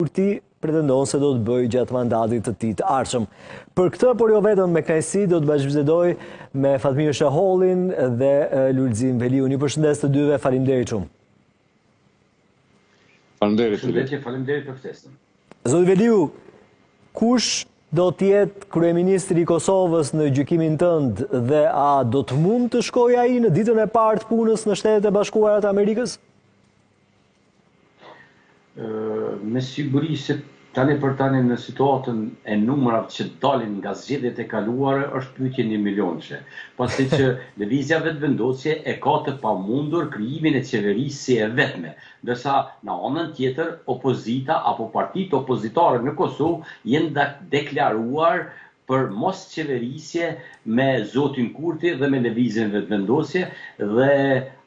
Kurti pretendon se do të bëjë gjatë mandatit të tij të ardhshëm. Për këtë, por jo vetëm, me kënaqësi do të bashkëbisedoj me Fatmir Shahollin dhe Lulzim Veliun. Ju përshëndes të dyve, faleminderit shumë. Faleminderit për ftesën. Zoti Veliu, kush do të jetë kryeministri i Kosovës në gjykimin tënd dhe a do të mund të shkojë ai në ditën e parë të punës në Shtetet e Bashkuara të Amerikës? Me siguri se tani për tani në situatën e numrave që dalin nga zgjedhjet e kaluara është pyetje 1 milionçe. Pasi që lëvizja vetëvendosje e ka të pamundur krijimin e qeverisë si e vetme, ndërsa në anën tjetër opozita apo partitë opozitare në Kosovë janë deklaruar për mos qeverisje me zotin Kurti dhe me lëvizjen vetëvendosje dhe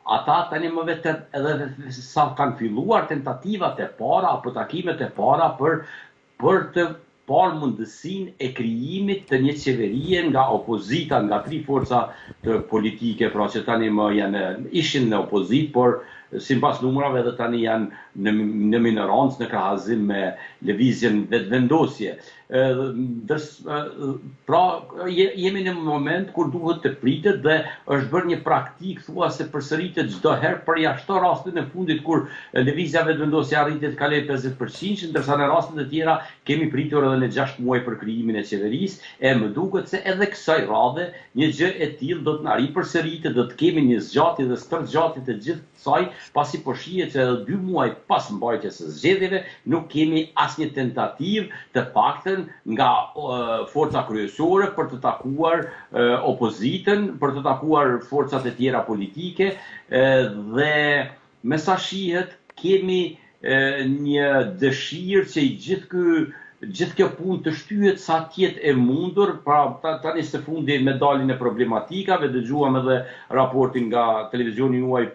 ata tani më vetë edhe sa kanë filluar tentativat e para apo takimet e para për të parë mundësinë e krijimit të një qeverie nga opozita, nga 3 forca të politike, pra që tani më ishin në opozit, por sipas numrave edhe tani janë në minorancë në krahazim me lëvizjen vetëvendosje. Pra jemi në moment kur duhet të pritet dhe është bërë një praktik thuase përsëritet çdo herë përjashto rastin e fundit kur lëvizja vetëvendosje arritet të kalojë 50%, ndërsa në rastet e tjera kemi pritur edhe në 6 muaj për krijimin e qeverisë, e më duket se edhe kësaj radhe një gjë e tillë do të na ripërsëritet, do të kemi një zgjatje dhe stërgjatje të gjithë kësaj, pasi po shihet se edhe 2 muaj pas mbajtjes së zgjedhjeve nuk kemi asnjë tentativë të paktën nga forca kryesore për të takuar opozitën, për të takuar forcat e tjera politike dhe me sa shihet kemi një dëshirë që i gjithë kjo punë të shtyhet sa tjetë e mundur, pra tani së fundi me daljen e problematikave, dëgjuam edhe raportin nga televizioni juaj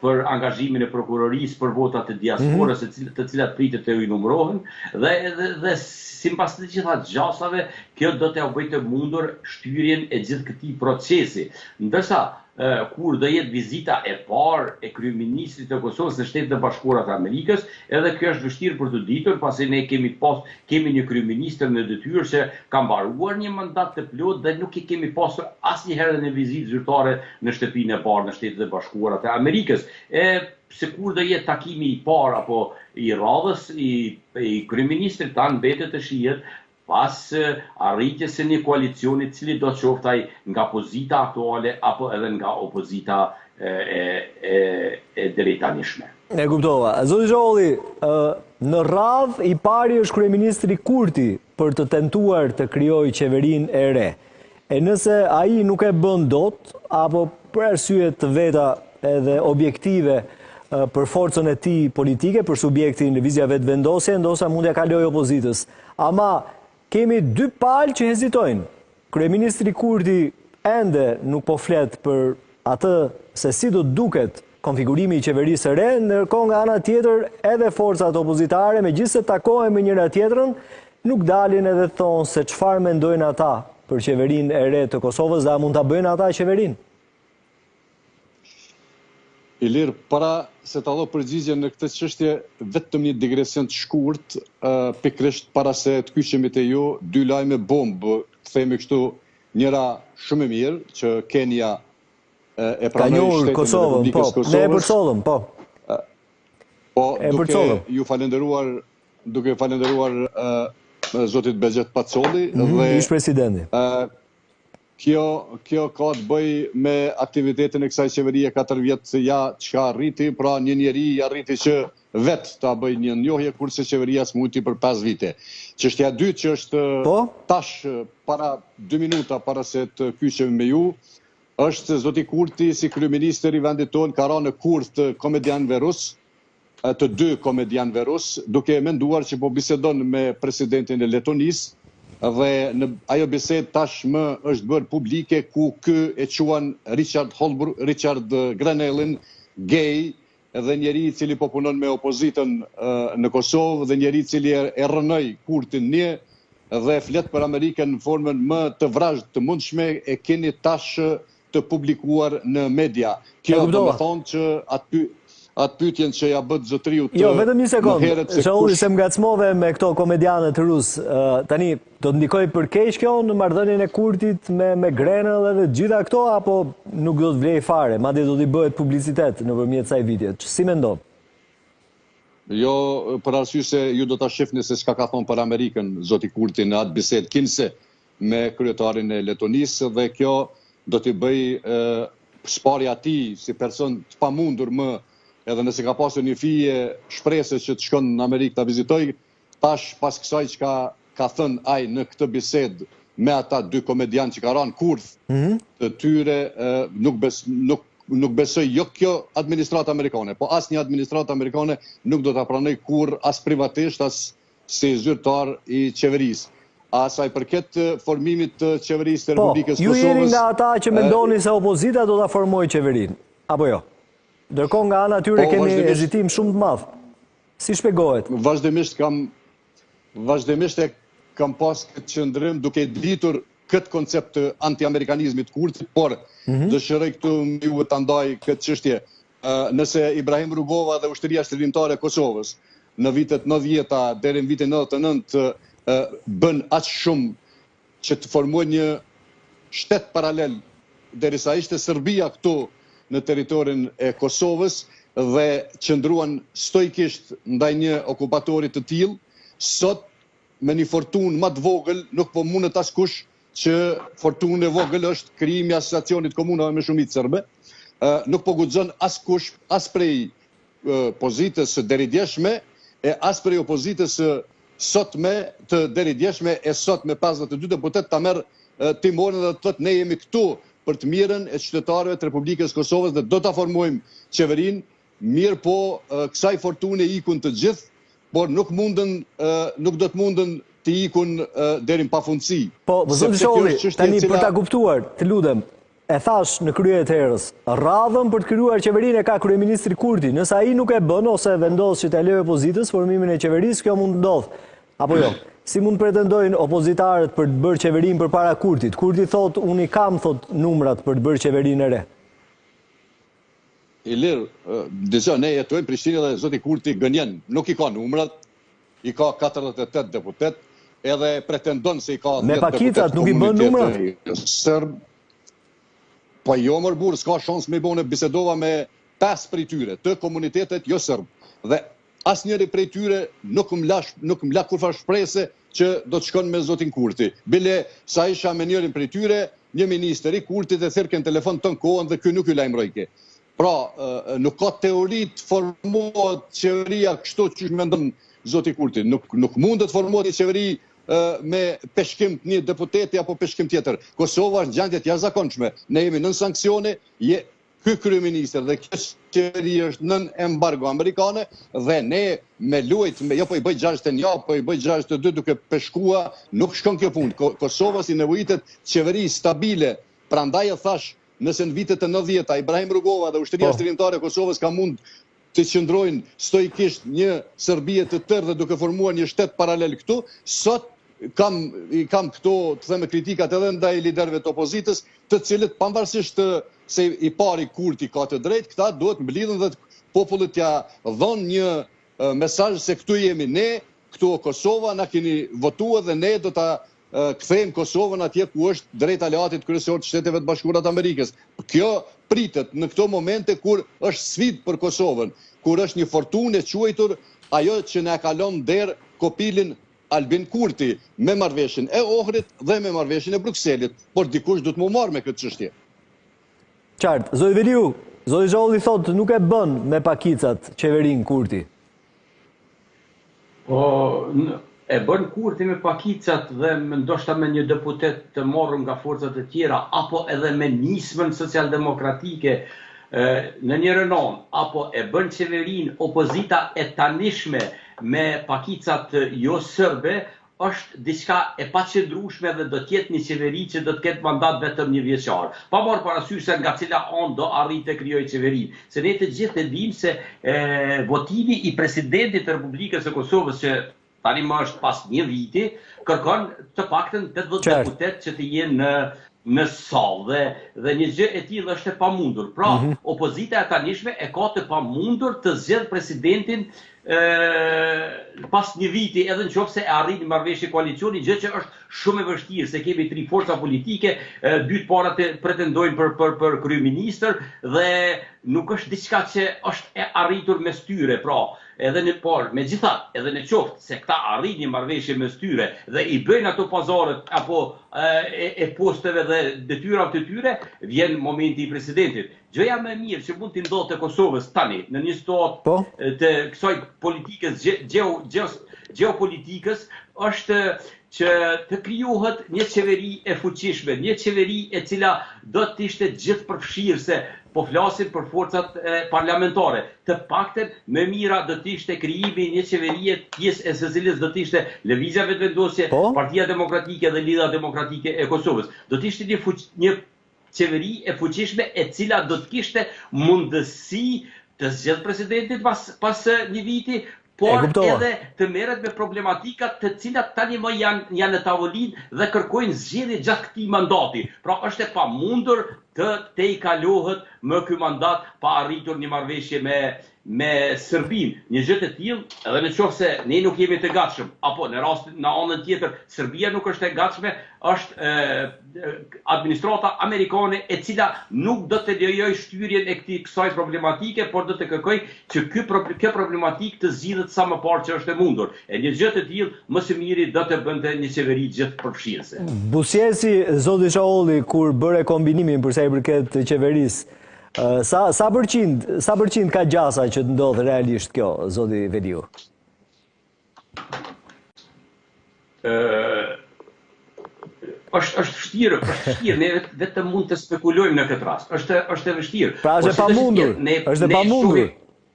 për angazhimin e prokurorisë për votat e diasporës, të cilat pritet të rinumërohen, dhe sipas të gjitha gjasave, kjo do të bëjë të mundur shtyrjen e gjithë këtij procesi. Ndërsa kur do jetë vizita e parë e kryeministrit të Kosovës në Shtetet e Bashkuara të Amerikës, edhe kjo është vështirë për të ditur, pasi ne kemi një kryeministër në detyrë që ka mbaruar një mandat të plotë dhe nuk i kemi pasur asnjëherë në vizitë zyrtare në shtëpinë e parë në Shtetet e Bashkuara të Amerikës. Se kur do jetë takimi i parë apo i radhës i kryeministrit tanë mbetet të shihet pas arritjes së një koalicioni i cili do të qoftë ai nga opozita aktuale apo edhe nga opozita e drejtanishme. E kuptova. Zoti Zholli, në radhë i pari është kryeministri Kurti për të tentuar të krijojë qeverinë e re. E nëse ai nuk e bën dot, apo për arsye të veta edhe objektive për forcën e tij politike, për subjektin lëvizja vetëvendosje, ndoshta mund t'ia kalojë opozitës. Ama kemi 2 palë që hezitojnë. Kryeministri Kurti ende nuk po flet për atë se si do duket konfigurimi i qeverisë së re, ndërkohë nga ana tjetër edhe forcat opozitare, megjithëse takohen me njëra tjetrën, nuk dalin edhe thonë se çfarë mendojnë ata për qeverinë e re të Kosovës dhe a mund ta bëjnë ata qeverinë. Ilir, para se ta dho përgjigje në këtë çështje, vetëm një digresion të shkurt, pikërisht para se të kyçemi te ju, 2 lajme bombë, themi kështu, njëra shumë e mirë, që Kenia e pranoi shtetin e Republikës Kosovës. Ne e përcollëm, po. Po, duke falenderuar zotit Bexhet Pacolli dhe ish presidenti. Kjo ka të bëj me aktivitetin e kësaj qeverie 4 vjet çka arriti, pra një njeri arriti që vetë ta bëj një njohje, kurse qeveria s'mujti për 5 vite. Çështja e dytë që është tash para 2 minuta para se të kyçem me ju, është se zoti Kurti si kryeministër i vendit tonë ka rënë në kurth të komedianëve rus, të 2 komedianëve rus, duke menduar që po bisedon me presidentin e Letonisë, dhe në ajo bisedë tashmë është bërë publike ku ky e quan Richard Grenellin gay dhe njeri i cili po punon me opozitën në Kosovë dhe njeri i cili e rënoi Kurtin një dhe flet për Amerikën në formën më të vrazhd të mundshme, e keni tash të publikuar në media. Kjo do të thonë që atë pyetjen që ja bët zotriu të Jo, vetëm një sekond, Shaulli, se më ngacmove me këto komedianët rusë. Tani, do të ndikoj për keq kjo në marrëdhënien e Kurtit me Grenell edhe gjitha këto, apo nuk do të vlej fare, madje do t'i bëhet publicitet nëpërmjet kësaj vitjet? Si mendon? Jo, për arsye se ju do ta shihni se çka ka thonë për Amerikën zoti Kurti në atë bisedë kinse me kryetarin e Letonisë, dhe kjo do t'i bëj sparja atij si person të pamundur më, edhe nëse ka pasur një fije shpresë që të shkon në Amerikë ta vizitoj, tash pas kësaj që ka thënë ai në këtë bisedë me ata dy komedianë që ka rënë kurth të tyre, nuk besoj jo kjo administratë amerikane, po asnjë administratë amerikane nuk do ta pranoj kurrë as privatisht as si zyrtar i qeverisë. Asaj përket formimit të qeverisë të Republikës Kosovës. Po, ju jeni nga ata që mendoni se opozita do ta formojë qeverinë, apo jo? Ndërkohë nga ana tyre keni hezitim shumë të madh. Si shpjegohet? Vazhdimisht e kam pas këtë qëndrim duke ditur këtë koncept të anti-amerikanizmit kurtit, por dëshiroj këtu ju ta ndaj këtë çështje. Nëse Ibrahim Rugova dhe Ushtria Shërbimtare e Kosovës në vitet 90-ta deri në vitin 99 bën aq shumë që të formojë një shtet paralel derisa ishte Serbia këtu në territorin e Kosovës dhe qëndruan stoikisht ndaj një okupatori të tillë, sot me një fortunë më të vogël nuk po mundet askush që fortunë e vogël është krijimi i asociacionit komunave me shumicë serbe. Nuk po guxon askush as prej pozitës së deridjeshme e as prej opozitës së sotme të deridjeshme e sot me 52 deputet ta merr timorin dhe të thotë ne jemi këtu për të mirën e qytetarëve të Republikës Kosovës dhe do ta formojmë qeverinë, mirë po kësaj fortune ikun të gjithë, por nuk do të mundën të ikun deri në pafundësi. Po, zoti Sholli, tani për ta kuptuar, të lutem, e thash në krye të herës, radhën për të krijuar qeverinë e ka kryeministri Kurti. Nëse ai nuk e bën ose vendos që ta lejë opozitës formimin e qeverisë, kjo mund të ndodhë. Apo jo? Si mund pretendojnë opozitarët për të bërë qeverinë përpara Kurtit? Kurti thot, unë i kam numrat për të bërë qeverinë e re. Ilir, ne jetojmë Prishtinë dhe zoti Kurti gënjen, nuk i ka numrat, i ka 48 deputet, edhe pretendon se i ka 10 deputet. Me pakicat nuk i bën numrat? Po jo mër burr, s'ka shans me i bone, bisedova me 5 prej tyre, të komunitetet jo serb. Dhe asnjëri prej tyre nuk më la kurfar shprese që do të shkon me zotin Kurti. Bile sa isha me njërin prej tyre, një minister i Kurtit e thirrken telefon ton kohën dhe ky nuk ju lajmëroi. Pra, nuk ka teori të formohet qeveria kështu që mendon zoti Kurti. Nuk mundet formohet një qeveri me peshkim të një deputeti apo peshkim tjetër. Kosova është në gjendje të jashtëzakonshme. Ne jemi nën sanksione, ky kryeministër dhe kjo qeveri është nën embargo amerikane dhe ne me lujt, jo po i bëj 61, po i bëj 62 duke peshkua, nuk shkon kjo punë. Kosova si nevojitet qeveri stabile. Prandaj e thash, nëse në vitet e 90-ta Ibrahim Rugova dhe Ushtria Shërbimtare e Kosovës ka mund të qëndrojnë stoikisht një Serbie të tërë dhe duke formuar një shtet paralel këtu, sot kam këto të theme kritikat edhe ndaj liderëve të opozitës, të cilët pavarësisht se i pari Kurti ka të drejtë, këta duhet mblidhen dhe popullit ja dhon një mesazh se këtu jemi ne, këtu o Kosova, na keni votuar dhe ne do ta kthejmë Kosovën atje ku është drejt aleatit kryesor të Shteteve të Bashkuara të Amerikës. Kjo pritet në këto momente kur është sfidë për Kosovën, kur është një fortunë e quajtur ajo që na kalon der kopilin Albin Kurti me marrëveshjen e Ohrit dhe me marrëveshjen e Brukselit, por dikush do të më marrë me këtë çështje. Qartë, zoti Veliu, zoti Xholli thotë nuk e bën me pakicat qeverinë Kurti. Po, e bën Kurti me pakicat dhe ndoshta me një deputet të marrë nga forcat e tjera, apo edhe me nismën socialdemokratike në një rënon, apo e bën qeverinë opozita e tanishme me pakicat jo sërbe, është diçka e paqëndrueshme dhe do të jetë një qeveri që do të ketë mandat vetëm një vjeçar. Pa marrë parasysh se nga cila anë do arrijë të krijojë qeverinë. Se ne të gjithë e dimë se votimi i presidentit të Republikës së Kosovës që tani më është pas një viti, kërkon të paktën 80 deputet që të jenë në sallë dhe një gjë e tillë është e pamundur. Pra, opozita e tanishme e ka të pamundur të zgjedh presidentin pas një viti, edhe në qoftë se e arrin një marrëveshje koalicioni, gjë që është shumë e vështirë, se kemi 3 forca politike, 2 të parat pretendojnë për kryeministër dhe nuk është diçka që është e arritur mes tyre, pra, edhe në por, megjithatë, edhe në qoftë se këta arrin një marrëveshje mes tyre dhe i bëjnë ato pazaret apo e posteve dhe detyrave të tyre, vjen momenti i presidentit. Gjëja më e mirë që mund t'i ndodhë të Kosovës tani, në një situatë të kësaj politikës, geopolitikës, është që të krijohet një qeveri e fuqishme, një qeveri e cila do të ishte gjithëpërfshirëse, po flasin për forcat parlamentare. Të paktën më mira do të ishte krijimi një qeverie pjesë e së cilës do të ishte Lëvizja Vetëvendosje, Partia Demokratike dhe Lidhja Demokratike e Kosovës. Do të ishte një qeveri e fuqishme e cila do të kishte mundësi të zgjedh presidentin pas një viti, por edhe të merret me problematikat të cilat tani më janë në tavolinë dhe kërkojnë zgjedhje gjatë këtij mandati. Pra është e pamundur të i kalohet më ky mandat pa arritur një marrëveshje me Serbinë. Një gjë të tillë, edhe në qoftë se ne nuk jemi të gatshëm, apo në anën tjetër Serbia nuk është e gatshme, është administrata amerikane e cila nuk do të lejojë shtyrjen e kësaj problematike, por do të kërkojë që kjo problematikë të zgjidhet sa më parë që është e mundur. E një gjë të tillë më së miri do të bënte një qeveri gjithëpërfshirëse. Busiesi, zoti Shaolli, kur bëre kombinimin për sa i përket qeverisë, sa përqind ka gjasa që të ndodhë realisht kjo, zoti Veliu? Është vështirë, ne vetëm mund të spekulojmë në këtë rast. Është e vështirë. Pra është e pamundur.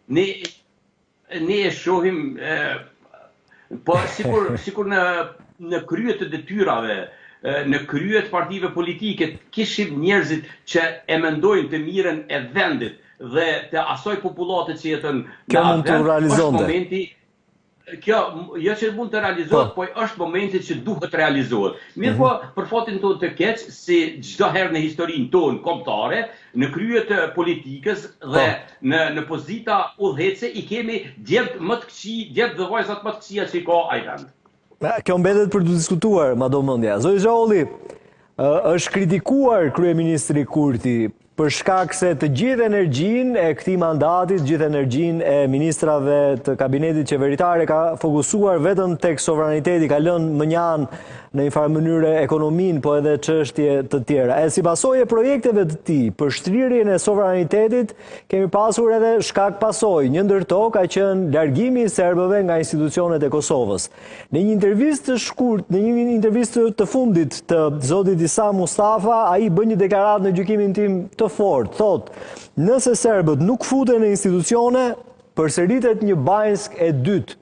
Ne e shohim, po sikur në krye të detyrave, në krye të partive politike, kishim njerëzit që e mendojnë të mirën e vendit dhe të asoj popullatët që jetën në atë vend, është momenti. Kjo, jo që mund të realizohet, po është momenti që duhet realizohet. Mirë po, për fatin tonë të keq, si çdo herë në historinë tonë kombëtare, në krye të politikës dhe në pozita udhëhece i kemi djemtë më të këqij, djemtë dhe vajzat më të këqija që i ka ai vend. Kjo mbetet për të diskutuar, madomendja. Zoti Shaolli, është kritikuar kryeministri Kurti për shkak se të gjithë energjinë e këtij mandati, të gjithë energjinë e ministrave të kabinetit qeveritare ka fokusuar vetëm tek sovraniteti, ka lënë mënjan në një farë mënyrë ekonominë, po edhe çështje të tjera. E si pasojë projekteve të tij për shtrirjen e sovranitetit, kemi pasur edhe shkak pasojë. Një ndër to ka qenë largimi i serbëve nga institucionet e Kosovës. Në një intervistë të shkurt, në një intervistë të fundit të zotit Isa Mustafa, ai bën një deklaratë në gjykimin tim të fortë. Thotë, nëse serbët nuk futen në institucione, përsëritet një Banjsk e dytë.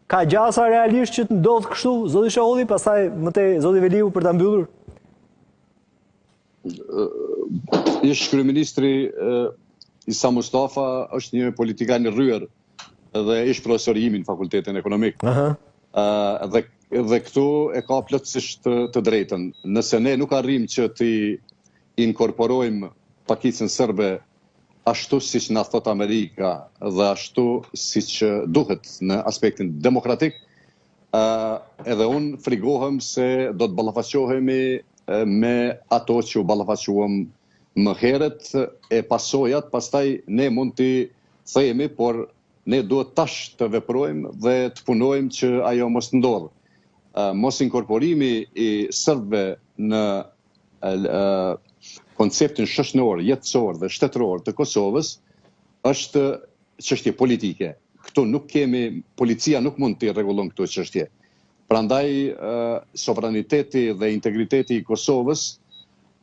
Ka gjasa realisht që të ndodhë kështu, zoti Shaolli, pastaj mëtej zoti Veliu për ta mbyllur? Ish kryeministri Isa Mustafa është një politikan i rryer dhe ish profesor i imi në fakultetin ekonomik. Dhe këtu e ka plotësisht të drejtën. Nëse ne nuk arrim që të inkorporojmë pakicën serbe ashtu si që na thot Amerika dhe ashtu si që duhet në aspektin demokratik, edhe unë frigohem se do të ballafaqohemi me ato që u ballafaqohem më herët, e pasojat pastaj ne mund t'i themi, por ne duhet tash të veprojmë dhe të punojmë që ajo mos ndodhë. Mos inkorporimi i serbëve në konceptin shoqëror, jetësor dhe shtetëror të Kosovës është çështje politike. Këtu nuk kemi, policia nuk mund të rregullon këto çështje. Prandaj sovraniteti dhe integriteti i Kosovës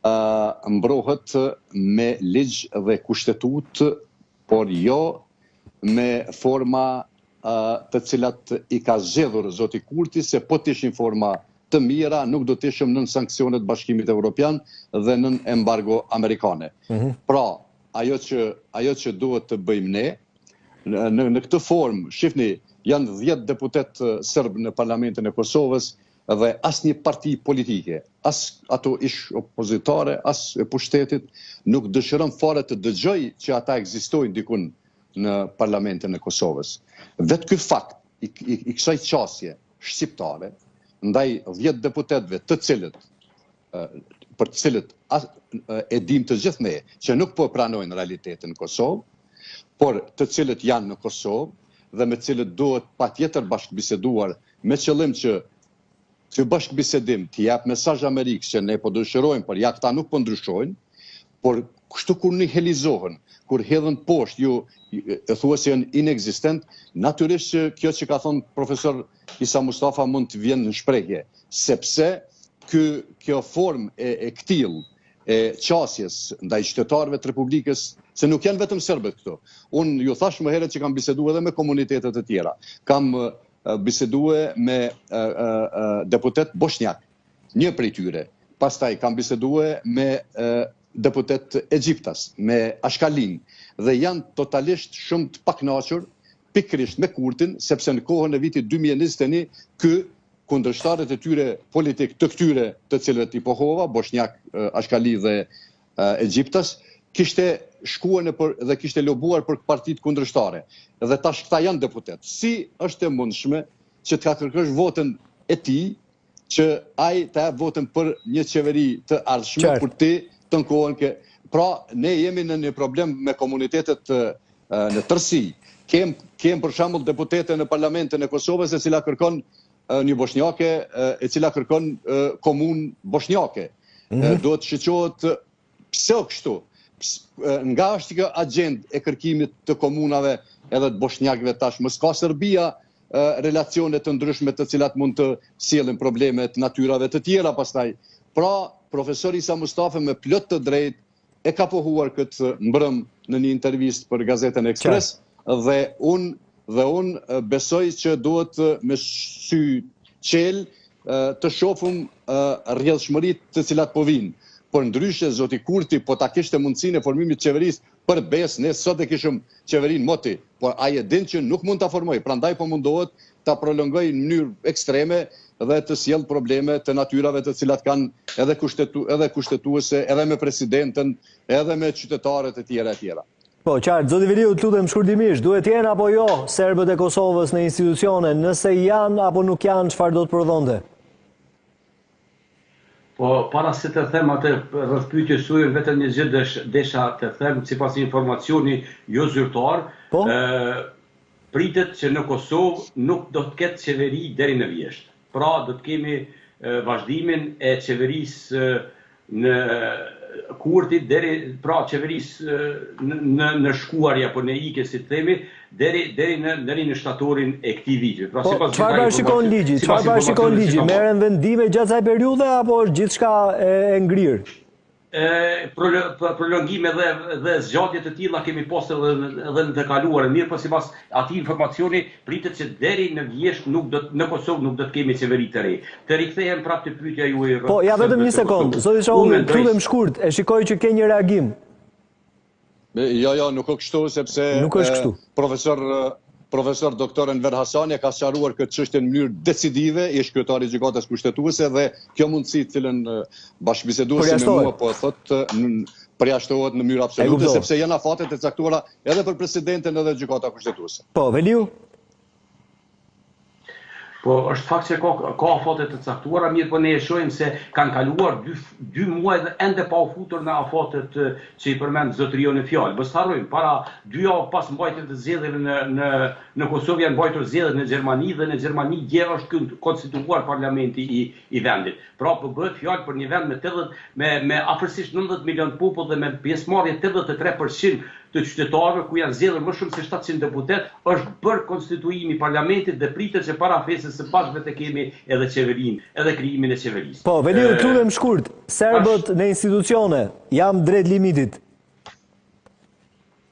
mbrohet me ligj dhe kushtetut, por jo me forma të cilat i ka zgjedhur zoti Kurti, se po të ishin forma të mira, nuk do të ishim nën sanksionet Bashkimit Evropian dhe nën embargo amerikane. Pra, ajo që duhet të bëjmë ne, në këtë formë, shifni, janë 10 deputet serb në parlamentin e Kosovës, dhe as një parti politike, as ato ish opozitare, as e pushtetit, nuk dëshiron fare të dëgjoj që ata ekzistojnë dikun në parlamentin e Kosovës. Vetë ky fakt i kësaj qasje shqiptare, ndaj 10 deputetëve të cilët, për të cilët e dim të gjithë ne, që nuk po pranojnë realitetin në Kosovë, por të cilët janë në Kosovë dhe me cilët duhet patjetër bashkëbiseduar me qëllim që ky bashkëbisedim të jap mesazh Amerikës që ne po dëshirojmë, por ja këta nuk po ndryshojnë, por kështu kur nihilizohen, kur hedhen poshtë, ju e thua se janë inexistent, natyrisht që kjo që ka thonë profesor Isa Mustafa mund të vjen në shprehje, sepse kjo formë e këtill e qasjes ndaj qytetarëve të Republikës, se nuk janë vetëm serbët këto. Unë ju thash më herët që kam biseduar edhe me komunitetet e tjera. Kam biseduar me deputet bosnjak, një prej tyre. Pastaj kam biseduar me deputet Egjiptas, me Ashkalin, dhe janë totalisht shumë të pakënaqur pikërisht me Kurtin, sepse në kohën e vitit 2021 ky kundërshtarët e tyre politik të këtyre të cilëve i pohova, bosnjak, Ashkali dhe Egjiptas, kishte shkuar dhe kishte lobuar për partitë kundërshtare. Dhe tash këta janë deputet. Si është e mundshme që të ka kërkosh votën e tij, që ai të jap votën për një qeveri të ardhshme, kur ti të nkohen ke. Pra, ne jemi në një problem me komunitetet në tërësi. Kem për shembull deputete në parlamentin e Kosovës e cila kërkon një bosnjake, e cila kërkon komunë bosnjake. Duhet shiqohet pse o kështu. Nga është kjo agent e kërkimit të komunave edhe të bosnjakëve tash, mos ka Serbia relacione të ndryshme të cilat mund të sjellin probleme të natyrave të tjera pastaj. Pra, profesor Isa Mustafa me plot të drejtë e ka pohuar këtë mbrëm në një intervistë për gazetën Ekspres dhe unë besoj që duhet me sy qel të shohim rrjedhshmëritë të cilat po vinë. Por ndryshe, zoti Kurti, po ta kishte mundësinë e formimit të qeverisë për besë, ne sot e kishim qeverinë moti, por ai e din që nuk mund ta formoj, prandaj po mundohet ta prolongoj në mënyrë ekstreme dhe të sjell probleme të natyrave të cilat kanë edhe kushtetuese, edhe me presidentën, edhe me qytetarët e tjera e tjera. Po, qartë, zoti Veliu, të lutem shkurtimisht, duhet jenë apo jo serbët e Kosovës në institucione, nëse janë apo nuk janë, çfarë do të prodhonte? Po, para se të them atë rreth pyetjes suaj, vetëm një gjë desha të them, sipas informacioni jo zyrtar, pritet që në Kosovë nuk do të ketë qeveri deri në vjesht. Pra, do të kemi vazhdimin e qeverisë në Kurtit, pra qeverisë në shkuarje apo në ikje, si të themi, deri në shtatorin e këtij viti. Pra, çfarë parashikon ligji? Çfarë parashikon ligji? Merren vendime gjatë kësaj periudhe apo është gjithçka e ngrirë? Prolongime dhe zgjatje të tilla kemi pasur edhe në të kaluarën. Mirë, po sipas atij informacioni pritet që deri në vjesht në Kosovë nuk do të kemi qeveri të re. Të rikthehem prapë te pyetja juaj. Po, ja vetëm një sekond. Zoti Shaulli, lutem shkurt, e shikoj që ke një reagim. Jo, nuk është kështu, sepse nuk është kështu. Profesor doktor Enver Hasani ka sqaruar këtë çështje në mënyrë decisive, ish kryetari i gjykatës kushtetuese dhe kjo mundësi të cilën bashkëbiseduesi me mua po thotë përjashtohet në mënyrë absolute, sepse janë afatet e caktuara edhe për presidenten edhe gjykata kushtetuese. Po, Veliu? Po, është fakt që ka afate të caktuara, mirë, po ne e shohim se kanë kaluar 2 muaj dhe ende pa u futur në afatet që i përmend zotëria në fjalë. Mos harrojmë, para 2 javë pas mbajtjes të zgjedhjeve në Kosovë janë mbajtur zgjedhjet në Gjermani dhe në Gjermani dje është konstituuar parlamenti i vendit. Pra, po bëhet fjalë për një vend me afërsisht 90 milion popull dhe me pjesëmarrje 83% të qytetarëve, ku janë zgjedhur më shumë se 700 deputet, është bërë konstituimi i parlamentit dhe pritet që para fesës së bashme të kemi edhe qeverinë, edhe krijimin e qeverisë. Po, Veliu, të lutem shkurt, serbët në institucione jam drejt limitit.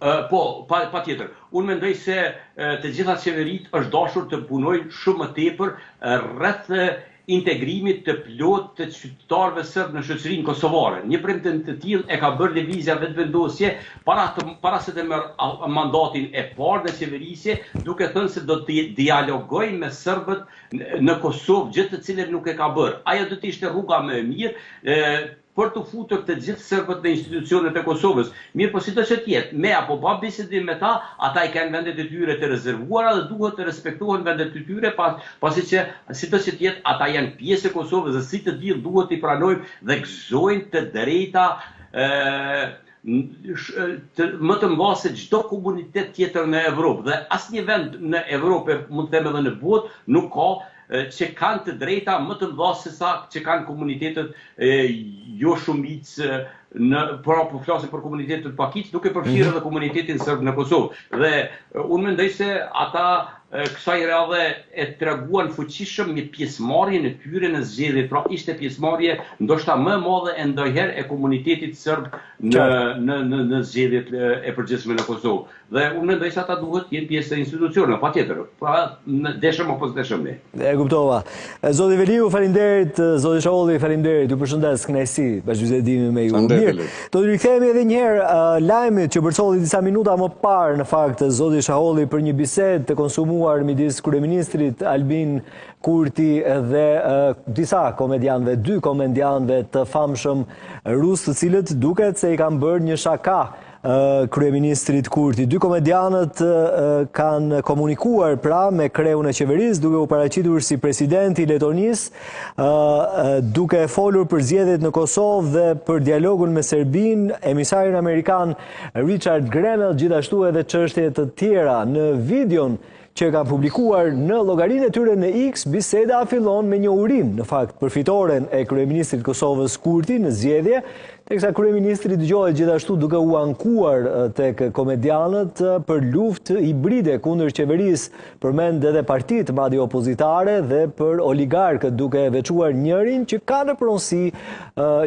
Po, patjetër. Unë mendoj se të gjitha qeveritë është dashur të punojnë shumë më tepër rreth integrimit të plot të qytetarëve sërbë në shoqërinë kosovare. Një premtim të tillë e ka bërë lëvizja vetëvendosje para se të merr mandatin e parë në qeverisje, duke thënë se do të dialogoj me serbët në Kosovë, gjë të cilën nuk e ka bërë. Ajo do të ishte rruga më e mirë për të futur të gjithë serbët në institucionet e Kosovës. Mirë, po si të që tjetë, me apo pa bisedim me ta, ata i kanë vendet e tyre të rezervuara dhe duhet të respektohen vendet e tyre, pasi që si të që tjetë, ata janë pjesë e Kosovës dhe si të tillë duhet i pranojmë dhe gëzojnë të drejta më të mëdha se çdo komunitet tjetër në Evropë. Dhe asnjë vend në Evropë, mund të them edhe në botë, nuk ka që kanë të drejta më të mëdha se sa që kanë komunitetet jo shumicë po flasim për komunitetet pakicë, duke përfshirë edhe komunitetin serb në Kosovë. Dhe unë mendoj se ata kësaj radhe e treguan fuqishëm një pjesëmarrje në tyre në zgjedhje. Pra ishte pjesëmarrje ndoshta më e madhe e ndonjëherë e komunitetit serb në zgjedhjet e përgjithshme në Kosovë. Dhe unë mendoj se ata duhet të jenë pjesë e institucioneve, patjetër. Pra deshëm apo s'deshëm ne. E kuptova. Zoti Veliu, faleminderit. Zoti Sholli, faleminderit. Ju përshëndes, kënaqësi bashkëbisedimi me ju. Mirë. Do të rikthehemi edhe një herë lajmit që përcolli disa minuta më parë në fakt zoti Sholli për një bisedë të konsumuar midis kryeministrit Albin Kurti dhe disa komedianëve, 2 komedianëve të famshëm rus, të cilët duket se i kanë bërë një shaka kryeministrit Kurti. 2 komedianët kanë komunikuar pra me kreun e qeverisë, duke u paraqitur si presidenti i Letonisë, duke folur për zgjedhjet në Kosovë dhe për dialogun me Serbinë, emisarin amerikan Richard Grenell, gjithashtu edhe çështje të tjera. Në videon që kanë publikuar në llogarinë e tyre në X, biseda fillon me një urim, në fakt, për fitoren e kryeministrit Kosovës Kurti në zgjedhje, teksa kryeministri dëgohet gjithashtu duke u ankuar tek komedianët për luftë hibride kundër qeverisë, përmend edhe partitë madje opozitare dhe për oligarkët, duke veçuar njërin që ka në pronësi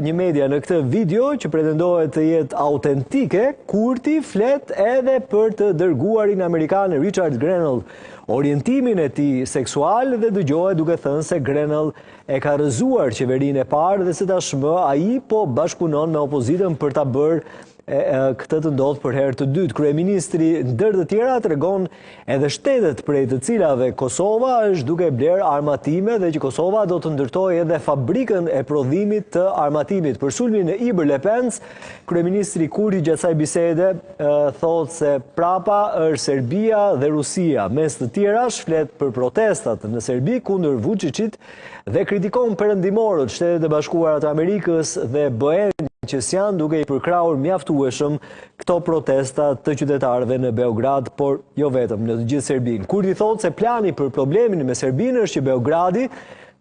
një media. Në këtë video që pretendohet të jetë autentike, Kurti flet edhe për të dërguarin amerikan Richard Grenell, orientimin e tij seksual, dhe dëgjohet duke thënë se Grenell e ka rrëzuar qeverinë e parë dhe se tashmë ai po bashkëpunon me opozitën për ta bërë këtë të ndodhë për herë të dytë. Kryeministri ndër të tjera tregon edhe shtetet prej të cilave Kosova është duke bler armatime dhe që Kosova do të ndërtojë edhe fabrikën e prodhimit të armatimit. Për sulmin e Iber Lepens, kryeministri Kurti gjatë kësaj bisede thotë se prapa është Serbia dhe Rusia. Mes të tjerash flet për protestat në Serbi kundër Vučićit dhe kritikon perëndimorët, Shtetet e Bashkuara të Amerikës dhe BE-n që s'janë duke i përkrahur mjaftueshëm këto protesta të qytetarëve në Beograd, por jo vetëm në të gjithë Serbinë. Kurti thotë se plani për problemin me Serbinë është që Beogradi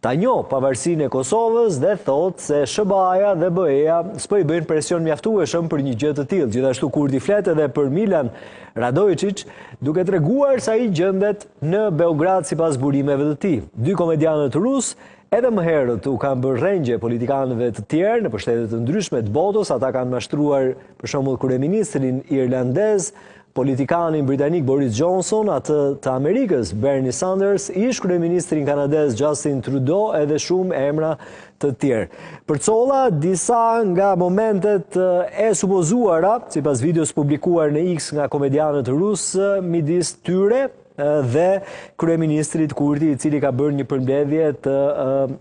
ta njohë pavarësinë e Kosovës dhe thotë se SBA-ja dhe BE-ja s'po i bëjnë presion mjaftueshëm për një gjë të tillë. Gjithashtu Kurti flet edhe për Milan Radojčić, duke treguar se ai gjendet në Beograd sipas burimeve të tij. 2 komedianët rus edhe më herët u kanë bërë rrengje politikanëve të tjerë në pushtete të ndryshme të botës. Ata kanë mashtruar për shembull kryeministrin irlandez, politikanin britanik Boris Johnson, atë të Amerikës Bernie Sanders, ish kryeministrin kanadez Justin Trudeau edhe shumë emra të tjerë. Përcolla disa nga momentet e supozuara, sipas videos publikuar në X nga komedianët rusë, midis tyre dhe kryeministrit Kurti, i cili ka bërë një përmbledhje të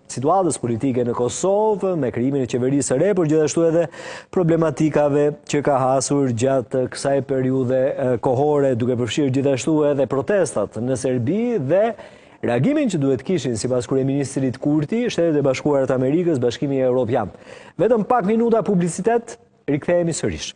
situatës politike në Kosovë me krijimin e qeverisë së re, por gjithashtu edhe problematikave që ka hasur gjatë kësaj periudhe kohore, duke përfshirë gjithashtu edhe protestat në Serbi dhe reagimin që duhet kishin sipas kryeministrit Kurti Shtetet e Bashkuara të Amerikës, Bashkimi Evropian. Vetëm pak minuta publicitet, rikthehemi sërish.